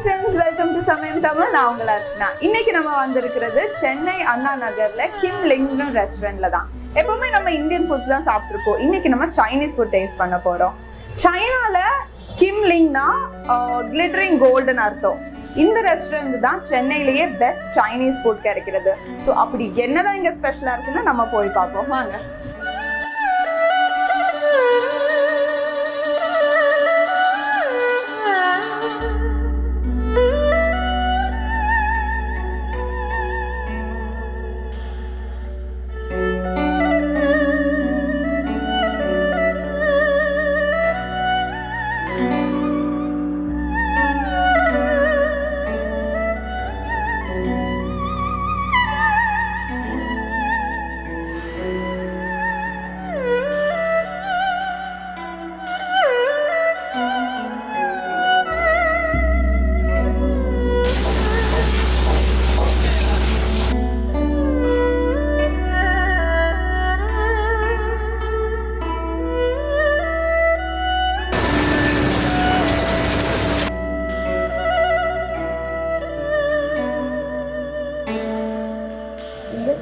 friends, welcome to Samayam Tamil. நான் உங்கள் அர்ச்சனா. இன்னைக்கு நம்ம வந்திருக்கிறது சென்னை அண்ணா நகர்ல கிம் லிங்னு ரெஸ்டாரண்ட்ல தான். எப்பவுமே நம்ம இந்தியன் ஃபுட்ஸ் தான் சாப்பிட்டுருக்கோம். இன்னைக்கு நம்ம சைனீஸ் ஃபுட் டேஸ்ட் பண்ண போறோம். சைனால கிம் லிங்னா கிளிட்டரிங் கோல்டுன்னு அர்த்தம். இந்த ரெஸ்டாரண்ட் தான் சென்னையிலேயே பெஸ்ட் சைனீஸ் ஃபுட் கிடைக்கிறது. ஸோ அப்படி என்னதான் இங்க ஸ்பெஷலா இருக்குன்னு நம்ம போய் பார்ப்போம் வாங்க.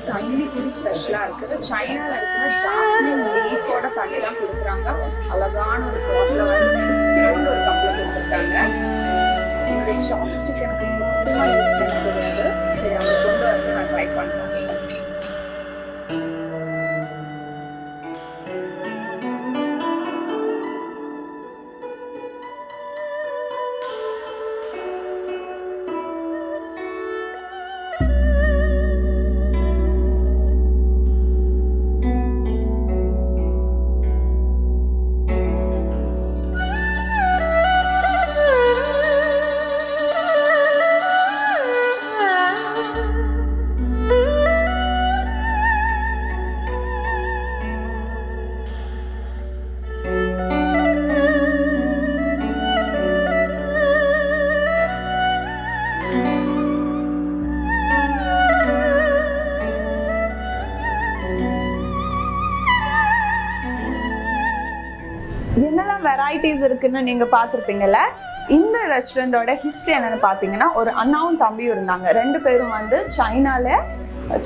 தண்ணி கூட ஸ்பெஷலாக இருக்குது. சைனாவில் இருக்கிற ஜாஸ்மின் லீஃபோட தண்ணி தான் கொடுக்குறாங்க. அழகான ஒரு பாட்டில் வந்து ஒரு கப்பில் கொடுத்துருக்காங்க. என்னுடைய சாப்ஸ்டிக் எனக்கு சுத்தமாக யூஸ் பண்ண தெரியாது. சரி அவங்க கொண்டு வந்து நான் ட்ரை பண்ணுறேன். என்னெல்லாம் வெரைட்டிஸ் இருக்குன்னு நீங்க பார்த்துருப்பீங்கல்ல. இந்த ரெஸ்டாரண்டோட ஹிஸ்டரி என்னன்னு பார்த்தீங்கன்னா, ஒரு அண்ணாவும் தம்பியும் இருந்தாங்க. ரெண்டு பேரும் வந்து சைனால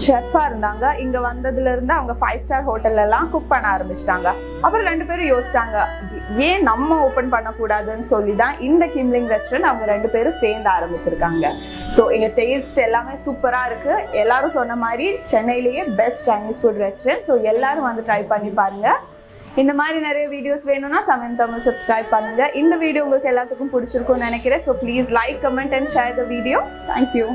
செஃப்பா இருந்தாங்க. இங்க வந்ததுல இருந்து அவங்க 5 ஸ்டார் ஹோட்டல்ல எல்லாம் குக் பண்ண ஆரம்பிச்சிட்டாங்க. அப்புறம் ரெண்டு பேரும் யோசிச்சாங்க, ஏன் நம்ம ஓபன் பண்ணக்கூடாதுன்னு சொல்லி தான் இந்த கிம்லிங் ரெஸ்டாரண்ட் அவங்க ரெண்டு பேரும் சேர்ந்து ஆரம்பிச்சிருக்காங்க. ஸோ இங்க டேஸ்ட் எல்லாமே சூப்பரா இருக்கு. எல்லாரும் சொன்ன மாதிரி சென்னையிலேயே best Chinese food restaurant. So எல்லாரும் வந்து ட்ரை பண்ணி பாருங்க. இந்த மாதிரி நிறைய வீடியோஸ் வேணும்னா சமயம் தமிழ் சப்ஸ்கிரைப் பண்ணுங்க. இந்த வீடியோ உங்களுக்கு எல்லாத்துக்கும் பிடிச்சிருக்கும்னு நினைக்கிறேன். So please like, comment and share the video. Thank you.